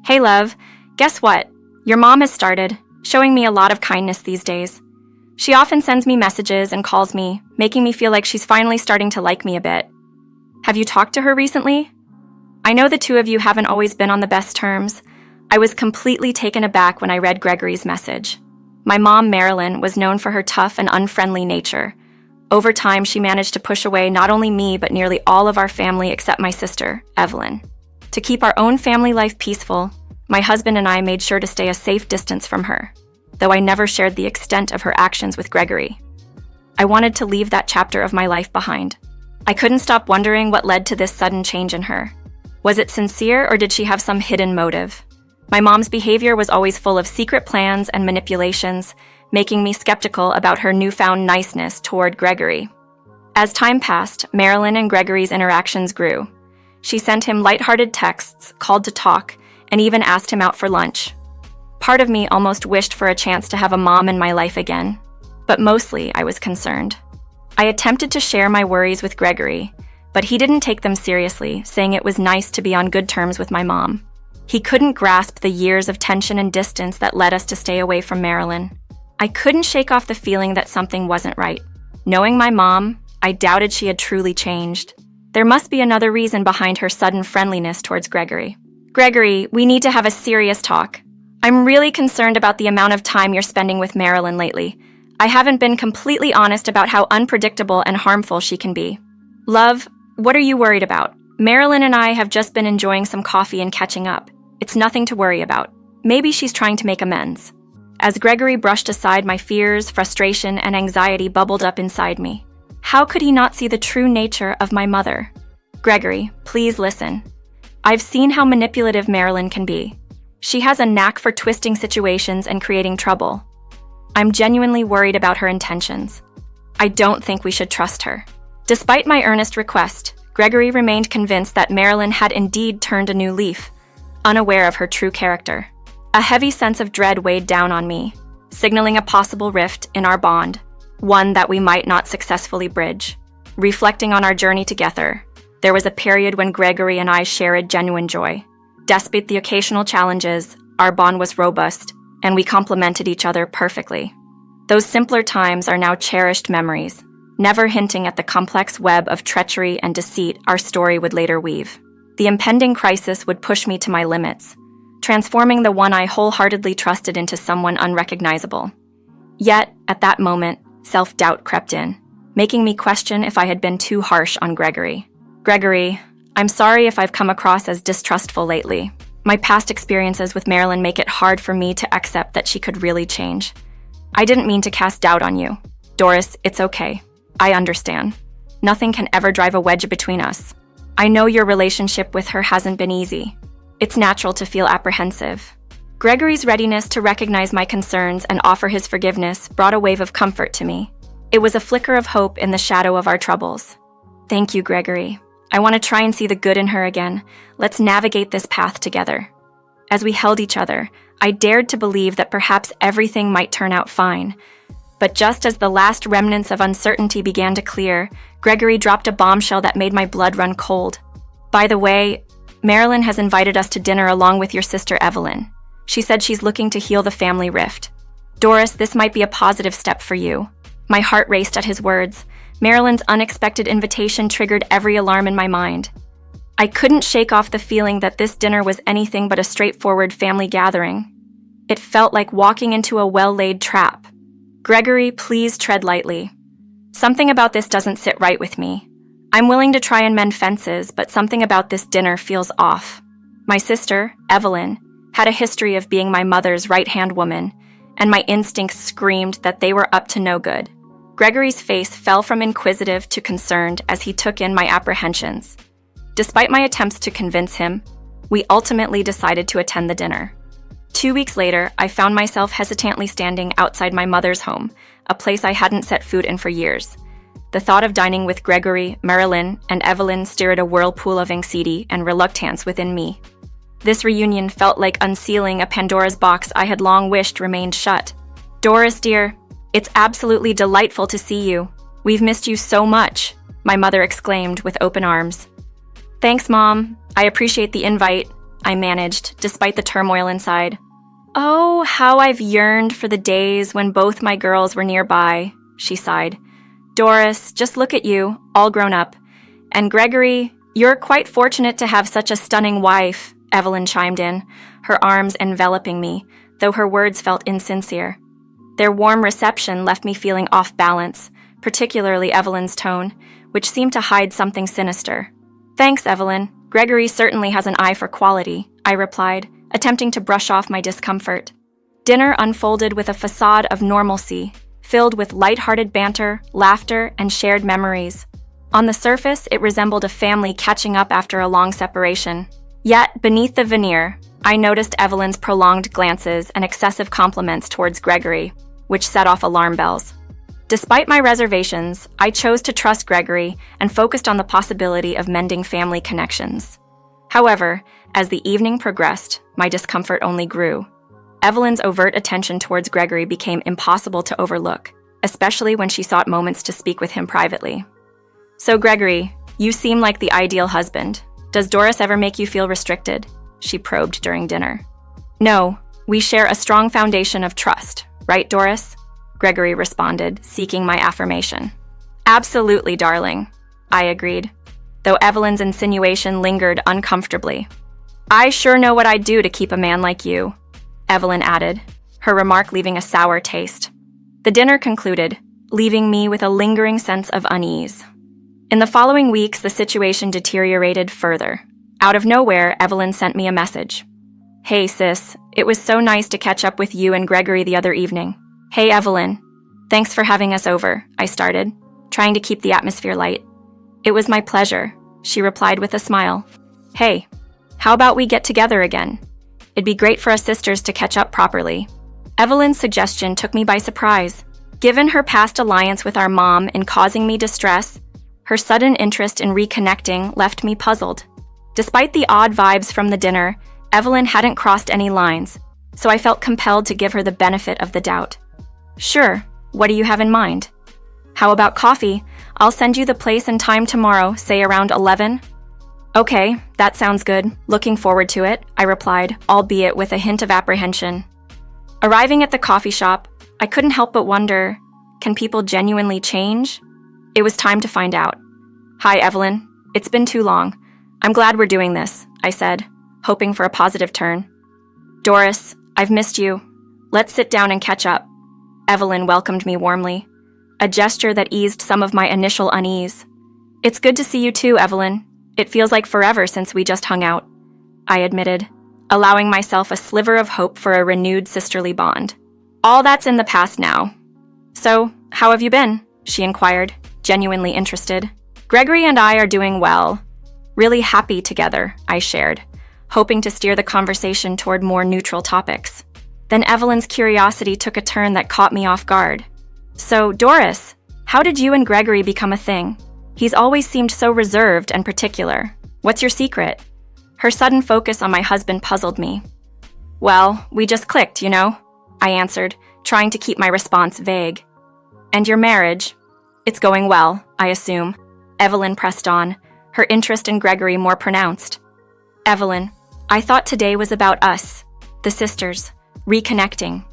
Hey love, guess what? Your mom has started showing me a lot of kindness these days. She often sends me messages and calls me, making me feel like she's finally starting to like me a bit. Have you talked to her recently? I know the two of you haven't always been on the best terms. I was completely taken aback when I read Gregory's message. My mom, Marilyn, was known for her tough and unfriendly nature. Over time, she managed to push away not only me, but nearly all of our family except my sister, Evelyn. To keep our own family life peaceful, my husband and I made sure to stay a safe distance from her, though I never shared the extent of her actions with Gregory. I wanted to leave that chapter of my life behind. I couldn't stop wondering what led to this sudden change in her. Was it sincere, or did she have some hidden motive? My mom's behavior was always full of secret plans and manipulations, making me skeptical about her newfound niceness toward Gregory. As time passed, Marilyn and Gregory's interactions grew. She sent him lighthearted texts, called to talk, and even asked him out for lunch. Part of me almost wished for a chance to have a mom in my life again, but mostly I was concerned. I attempted to share my worries with Gregory, but he didn't take them seriously, saying it was nice to be on good terms with my mom. He couldn't grasp the years of tension and distance that led us to stay away from Marilyn. I couldn't shake off the feeling that something wasn't right. Knowing my mom, I doubted she had truly changed. There must be another reason behind her sudden friendliness towards Gregory. Gregory, we need to have a serious talk. I'm really concerned about the amount of time you're spending with Marilyn lately. I haven't been completely honest about how unpredictable and harmful she can be. Love, what are you worried about? Marilyn and I have just been enjoying some coffee and catching up. It's nothing to worry about. Maybe she's trying to make amends. As Gregory brushed aside my fears, frustration, and anxiety bubbled up inside me. How could he not see the true nature of my mother? Gregory, please listen. I've seen how manipulative Marilyn can be. She has a knack for twisting situations and creating trouble. I'm genuinely worried about her intentions. I don't think we should trust her. Despite my earnest request, Gregory remained convinced that Marilyn had indeed turned a new leaf, unaware of her true character. A heavy sense of dread weighed down on me, signaling a possible rift in our bond, one that we might not successfully bridge. Reflecting on our journey together, there was a period when Gregory and I shared genuine joy. Despite the occasional challenges, our bond was robust, and we complemented each other perfectly. Those simpler times are now cherished memories, never hinting at the complex web of treachery and deceit our story would later weave. The impending crisis would push me to my limits, transforming the one I wholeheartedly trusted into someone unrecognizable. Yet, at that moment, self-doubt crept in, making me question if I had been too harsh on Gregory. Gregory, I'm sorry if I've come across as distrustful lately. My past experiences with Marilyn make it hard for me to accept that she could really change. I didn't mean to cast doubt on you. Doris, it's okay. I understand. Nothing can ever drive a wedge between us. I know your relationship with her hasn't been easy. It's natural to feel apprehensive. Gregory's readiness to recognize my concerns and offer his forgiveness brought a wave of comfort to me. It was a flicker of hope in the shadow of our troubles. Thank you, Gregory. I want to try and see the good in her again. Let's navigate this path together. As we held each other, I dared to believe that perhaps everything might turn out fine. But just as the last remnants of uncertainty began to clear, Gregory dropped a bombshell that made my blood run cold. By the way, Marilyn has invited us to dinner along with your sister Evelyn. She said she's looking to heal the family rift. Doris, this might be a positive step for you. My heart raced at his words. Marilyn's unexpected invitation triggered every alarm in my mind. I couldn't shake off the feeling that this dinner was anything but a straightforward family gathering. It felt like walking into a well-laid trap. Gregory, please tread lightly. Something about this doesn't sit right with me. I'm willing to try and mend fences, but something about this dinner feels off. My sister, Evelyn, had a history of being my mother's right-hand woman, and my instincts screamed that they were up to no good. Gregory's face fell from inquisitive to concerned as he took in my apprehensions. Despite my attempts to convince him, we ultimately decided to attend the dinner. 2 weeks later, I found myself hesitantly standing outside my mother's home, a place I hadn't set foot in for years. The thought of dining with Gregory, Marilyn, and Evelyn stirred a whirlpool of anxiety and reluctance within me. This reunion felt like unsealing a Pandora's box I had long wished remained shut. Doris, dear, it's absolutely delightful to see you. We've missed you so much, my mother exclaimed with open arms. Thanks, Mom. I appreciate the invite. I managed, despite the turmoil inside. "Oh, how I've yearned for the days when both my girls were nearby," she sighed. "Doris, just look at you, all grown up. And Gregory, you're quite fortunate to have such a stunning wife," Evelyn chimed in, her arms enveloping me, though her words felt insincere. Their warm reception left me feeling off balance, particularly Evelyn's tone, which seemed to hide something sinister. "Thanks, Evelyn. Gregory certainly has an eye for quality," I replied, attempting to brush off my discomfort. Dinner unfolded with a facade of normalcy, filled with lighthearted banter, laughter, and shared memories. On the surface, it resembled a family catching up after a long separation. Yet, beneath the veneer, I noticed Evelyn's prolonged glances and excessive compliments towards Gregory, which set off alarm bells. Despite my reservations, I chose to trust Gregory and focused on the possibility of mending family connections. However, as the evening progressed, my discomfort only grew. Evelyn's overt attention towards Gregory became impossible to overlook, especially when she sought moments to speak with him privately. "So, Gregory, you seem like the ideal husband. Does Doris ever make you feel restricted?" she probed during dinner. "No, we share a strong foundation of trust, right, Doris?" Gregory responded, seeking my affirmation. "Absolutely, darling," I agreed, though Evelyn's insinuation lingered uncomfortably. "I sure know what I'd do to keep a man like you," Evelyn added, her remark leaving a sour taste. The dinner concluded, leaving me with a lingering sense of unease. In the following weeks, the situation deteriorated further. Out of nowhere, Evelyn sent me a message. "Hey, sis, it was so nice to catch up with you and Gregory the other evening." "Hey, Evelyn. Thanks for having us over," I started, trying to keep the atmosphere light. "It was my pleasure," she replied with a smile. "Hey, how about we get together again? It'd be great for us sisters to catch up properly." Evelyn's suggestion took me by surprise. Given her past alliance with our mom in causing me distress, her sudden interest in reconnecting left me puzzled. Despite the odd vibes from the dinner, Evelyn hadn't crossed any lines, so I felt compelled to give her the benefit of the doubt. "Sure, what do you have in mind?" "How about coffee? I'll send you the place and time tomorrow, say around 11. "Okay, that sounds good. Looking forward to it," I replied, albeit with a hint of apprehension. Arriving at the coffee shop, I couldn't help but wonder, can people genuinely change? It was time to find out. "Hi, Evelyn. It's been too long. I'm glad we're doing this," I said, hoping for a positive turn. "Doris, I've missed you. Let's sit down and catch up." Evelyn welcomed me warmly, a gesture that eased some of my initial unease. "It's good to see you too, Evelyn. It feels like forever since we just hung out," I admitted, allowing myself a sliver of hope for a renewed sisterly bond. "All that's in the past now. So, how have you been?" she inquired, genuinely interested. "Gregory and I are doing well. Really happy together," I shared, hoping to steer the conversation toward more neutral topics. Then Evelyn's curiosity took a turn that caught me off guard. "So, Doris, how did you and Gregory become a thing? He's always seemed so reserved and particular. What's your secret?" Her sudden focus on my husband puzzled me. "Well, we just clicked, you know," I answered, trying to keep my response vague. "And your marriage? It's going well, I assume." Evelyn pressed on, her interest in Gregory more pronounced. "Evelyn, I thought today was about us, the sisters, reconnecting.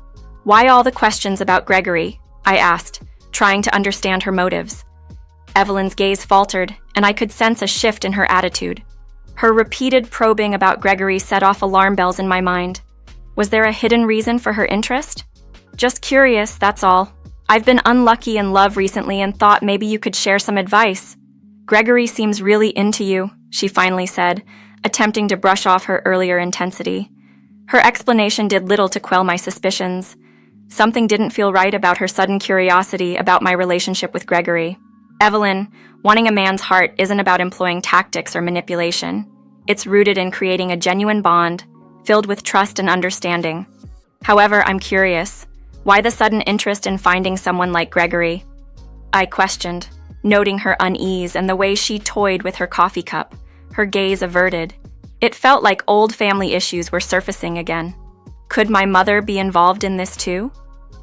Why all the questions about Gregory?" I asked, trying to understand her motives. Evelyn's gaze faltered, and I could sense a shift in her attitude. Her repeated probing about Gregory set off alarm bells in my mind. Was there a hidden reason for her interest? "Just curious, that's all. I've been unlucky in love recently and thought maybe you could share some advice. Gregory seems really into you," she finally said, attempting to brush off her earlier intensity. Her explanation did little to quell my suspicions. Something didn't feel right about her sudden curiosity about my relationship with Gregory. "Evelyn, wanting a man's heart isn't about employing tactics or manipulation. It's rooted in creating a genuine bond, filled with trust and understanding. However, I'm curious, why the sudden interest in finding someone like Gregory?" I questioned, noting her unease and the way she toyed with her coffee cup, her gaze averted. It felt like old family issues were surfacing again. Could my mother be involved in this too?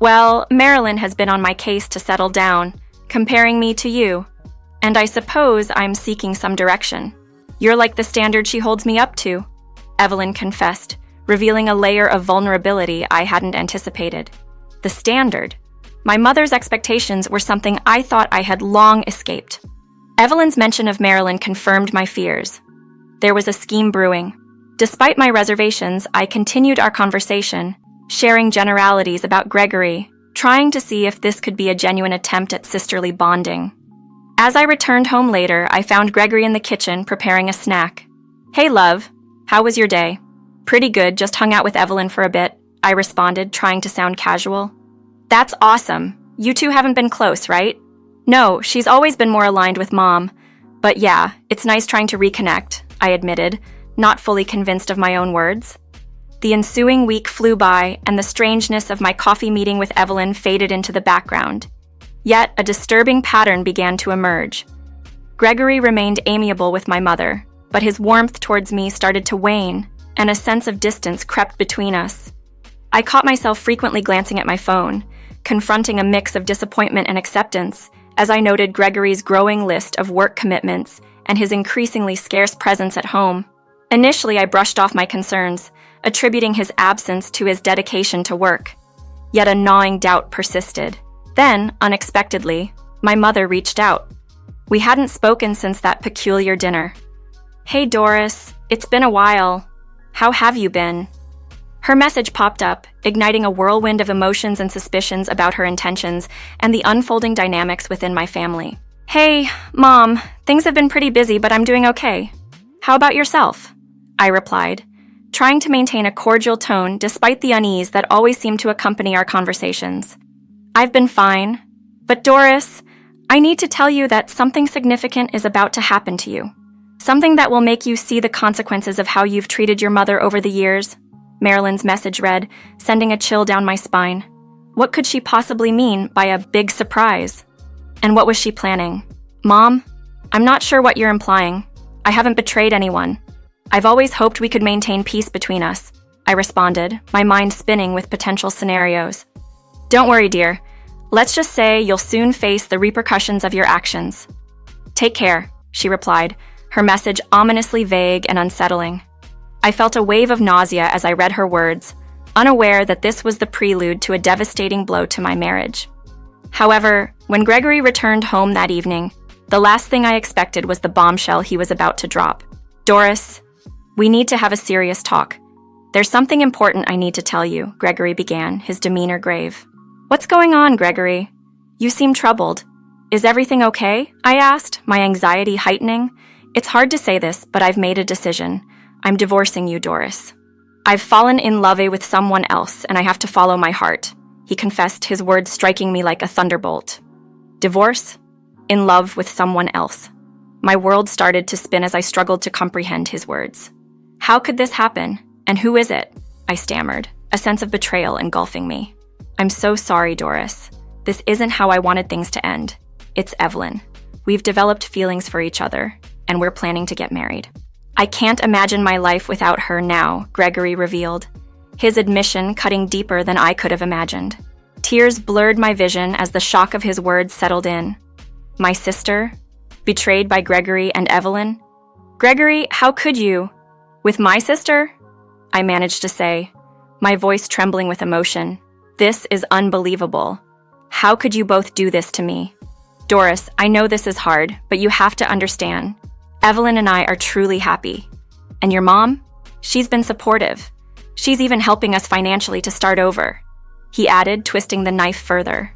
"Well, Marilyn has been on my case to settle down, comparing me to you, and I suppose I'm seeking some direction. You're like the standard she holds me up to." Evelyn confessed, revealing a layer of vulnerability I hadn't anticipated. The standard. My mother's expectations were something I thought I had long escaped. Evelyn's mention of Marilyn confirmed my fears. There was a scheme brewing. Despite my reservations, I continued our conversation, sharing generalities about Gregory, trying to see if this could be a genuine attempt at sisterly bonding. As I returned home later, I found Gregory in the kitchen preparing a snack. "Hey, love. How was your day?" "Pretty good, just hung out with Evelyn for a bit," I responded, trying to sound casual. "That's awesome. You two haven't been close, right?" "No, she's always been more aligned with Mom. But yeah, it's nice trying to reconnect," I admitted, not fully convinced of my own words. The ensuing week flew by, and the strangeness of my coffee meeting with Evelyn faded into the background. Yet, a disturbing pattern began to emerge. Gregory remained amiable with my mother, but his warmth towards me started to wane, and a sense of distance crept between us. I caught myself frequently glancing at my phone, confronting a mix of disappointment and acceptance, as I noted Gregory's growing list of work commitments and his increasingly scarce presence at home. Initially, I brushed off my concerns, attributing his absence to his dedication to work. Yet a gnawing doubt persisted. Then, unexpectedly, my mother reached out. We hadn't spoken since that peculiar dinner. "Hey, Doris, it's been a while. How have you been?" Her message popped up, igniting a whirlwind of emotions and suspicions about her intentions and the unfolding dynamics within my family. "Hey, Mom, things have been pretty busy, but I'm doing okay. How about yourself?" I replied, trying to maintain a cordial tone despite the unease that always seemed to accompany our conversations. "I've been fine. But Doris, I need to tell you that something significant is about to happen to you. Something that will make you see the consequences of how you've treated your mother over the years," Marilyn's message read, sending a chill down my spine. What could she possibly mean by a big surprise? And what was she planning? "Mom, I'm not sure what you're implying. I haven't betrayed anyone. I've always hoped we could maintain peace between us," I responded, my mind spinning with potential scenarios. "Don't worry, dear. Let's just say you'll soon face the repercussions of your actions." "Take care," she replied, her message ominously vague and unsettling. I felt a wave of nausea as I read her words, unaware that this was the prelude to a devastating blow to my marriage. However, when Gregory returned home that evening, the last thing I expected was the bombshell he was about to drop. "Doris, we need to have a serious talk. There's something important I need to tell you," Gregory began, his demeanor grave. "What's going on, Gregory? You seem troubled. Is everything okay?" I asked, my anxiety heightening. "It's hard to say this, but I've made a decision. I'm divorcing you, Doris. I've fallen in love with someone else, and I have to follow my heart," he confessed, his words striking me like a thunderbolt. Divorce? In love with someone else. My world started to spin as I struggled to comprehend his words. "How could this happen? And who is it?" I stammered, a sense of betrayal engulfing me. "I'm so sorry, Doris. This isn't how I wanted things to end. It's Evelyn. We've developed feelings for each other, and we're planning to get married." "I can't imagine my life without her now," Gregory revealed, his admission cutting deeper than I could have imagined. Tears blurred my vision as the shock of his words settled in. My sister? Betrayed by Gregory and Evelyn? "Gregory, how could you? With my sister?" I managed to say, my voice trembling with emotion. "This is unbelievable. How could you both do this to me?" "Doris, I know this is hard, but you have to understand. Evelyn and I are truly happy. And your mom? She's been supportive. She's even helping us financially to start over," he added, twisting the knife further.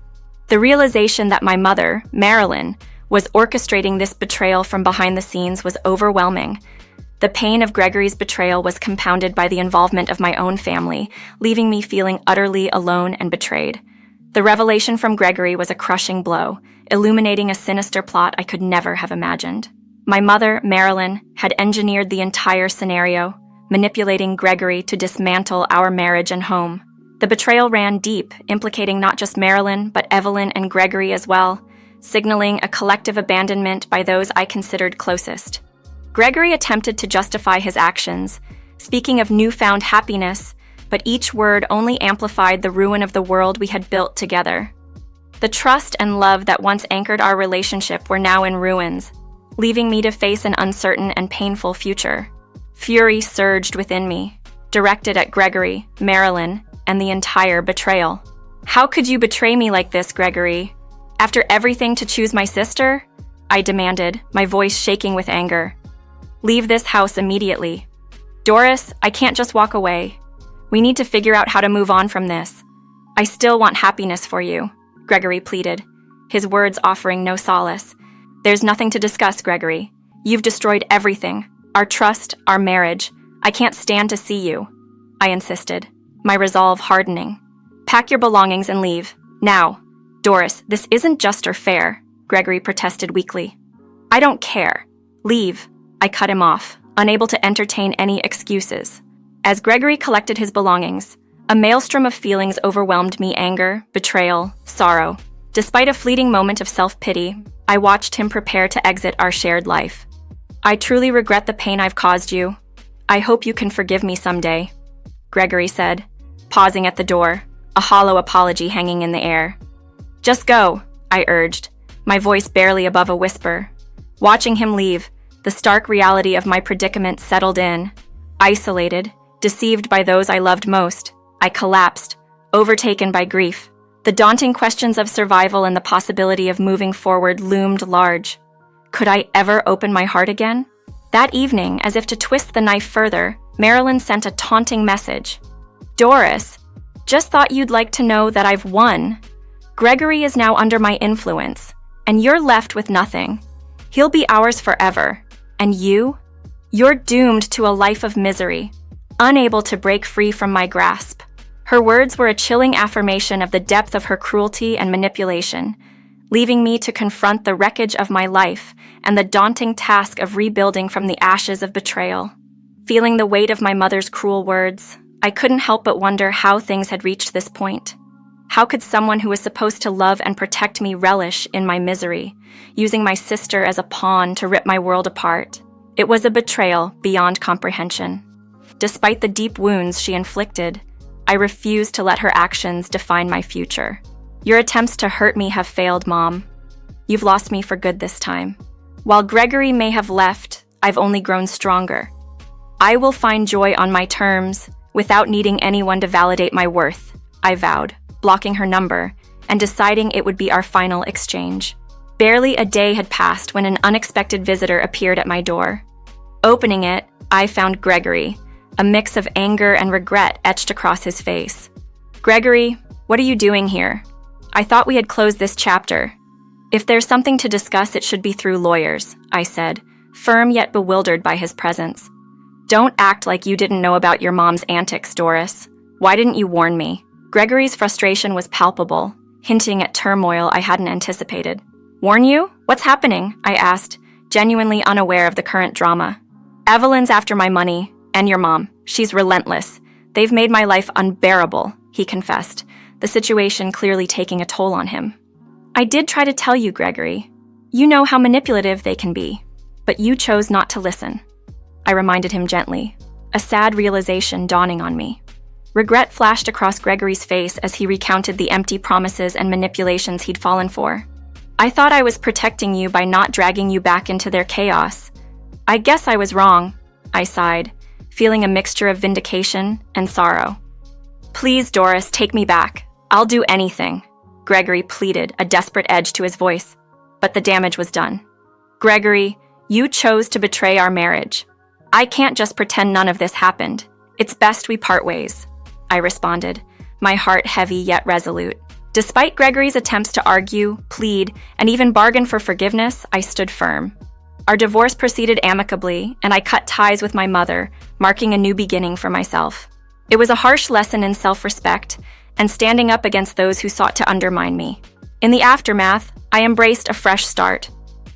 The realization that my mother, Marilyn, was orchestrating this betrayal from behind the scenes was overwhelming. The pain of Gregory's betrayal was compounded by the involvement of my own family, leaving me feeling utterly alone and betrayed. The revelation from Gregory was a crushing blow, illuminating a sinister plot I could never have imagined. My mother, Marilyn, had engineered the entire scenario, manipulating Gregory to dismantle our marriage and home. The betrayal ran deep, implicating not just Marilyn, but Evelyn and Gregory as well, signaling a collective abandonment by those I considered closest. Gregory attempted to justify his actions, speaking of newfound happiness, but each word only amplified the ruin of the world we had built together. The trust and love that once anchored our relationship were now in ruins, leaving me to face an uncertain and painful future. Fury surged within me, directed at Gregory, Marilyn, and the entire betrayal. How could you betray me like this, Gregory? After everything to choose my sister? I demanded, my voice shaking with anger. Leave this house immediately. Doris, I can't just walk away. We need to figure out how to move on from this. I still want happiness for you, Gregory pleaded, his words offering no solace. There's nothing to discuss, Gregory. You've destroyed everything. Our trust, our marriage. I can't stand to see you, I insisted, my resolve hardening. Pack your belongings and leave. Now. Doris, this isn't just or fair, Gregory protested weakly. I don't care. Leave. I cut him off, unable to entertain any excuses. As Gregory collected his belongings, a maelstrom of feelings overwhelmed me: anger, betrayal, sorrow. Despite a fleeting moment of self-pity, I watched him prepare to exit our shared life. I truly regret the pain I've caused you. I hope you can forgive me someday, Gregory said, pausing at the door, a hollow apology hanging in the air. Just go, I urged, my voice barely above a whisper. Watching him leave, the stark reality of my predicament settled in. Isolated, deceived by those I loved most, I collapsed, overtaken by grief. The daunting questions of survival and the possibility of moving forward loomed large. Could I ever open my heart again? That evening, as if to twist the knife further, Marilyn sent a taunting message. Doris, just thought you'd like to know that I've won. Gregory is now under my influence, and you're left with nothing. He'll be ours forever. And you? You're doomed to a life of misery, unable to break free from my grasp. Her words were a chilling affirmation of the depth of her cruelty and manipulation, leaving me to confront the wreckage of my life and the daunting task of rebuilding from the ashes of betrayal. Feeling the weight of my mother's cruel words, I couldn't help but wonder how things had reached this point. How could someone who was supposed to love and protect me relish in my misery, using my sister as a pawn to rip my world apart? It was a betrayal beyond comprehension. Despite the deep wounds she inflicted, I refused to let her actions define my future. Your attempts to hurt me have failed, Mom. You've lost me for good this time. While Gregory may have left, I've only grown stronger. I will find joy on my terms, without needing anyone to validate my worth, I vowed, blocking her number, and deciding it would be our final exchange. Barely a day had passed when an unexpected visitor appeared at my door. Opening it, I found Gregory, a mix of anger and regret etched across his face. Gregory, what are you doing here? I thought we had closed this chapter. If there's something to discuss, it should be through lawyers, I said, firm yet bewildered by his presence. Don't act like you didn't know about your mom's antics, Doris. Why didn't you warn me? Gregory's frustration was palpable, hinting at turmoil I hadn't anticipated. Warn you? What's happening? I asked, genuinely unaware of the current drama. Evelyn's after my money, and your mom. She's relentless. They've made my life unbearable, he confessed, the situation clearly taking a toll on him. I did try to tell you, Gregory. You know how manipulative they can be, but you chose not to listen. I reminded him gently, a sad realization dawning on me. Regret flashed across Gregory's face as he recounted the empty promises and manipulations he'd fallen for. I thought I was protecting you by not dragging you back into their chaos. I guess I was wrong, I sighed, feeling a mixture of vindication and sorrow. Please, Doris, take me back. I'll do anything, Gregory pleaded, a desperate edge to his voice. But the damage was done. Gregory, you chose to betray our marriage. I can't just pretend none of this happened. It's best we part ways, I responded, my heart heavy yet resolute. Despite Gregory's attempts to argue, plead, and even bargain for forgiveness, I stood firm. Our divorce proceeded amicably, and I cut ties with my mother, marking a new beginning for myself. It was a harsh lesson in self-respect and standing up against those who sought to undermine me. In the aftermath, I embraced a fresh start.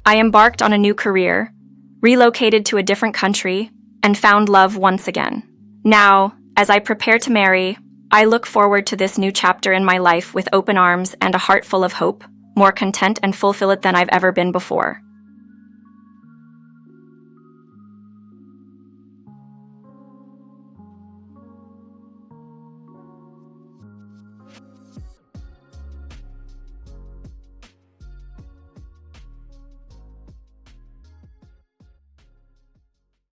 I embarked on a new career, relocated to a different country, and found love once again. Now, as I prepare to marry, I look forward to this new chapter in my life with open arms and a heart full of hope, more content and fulfilled than I've ever been before.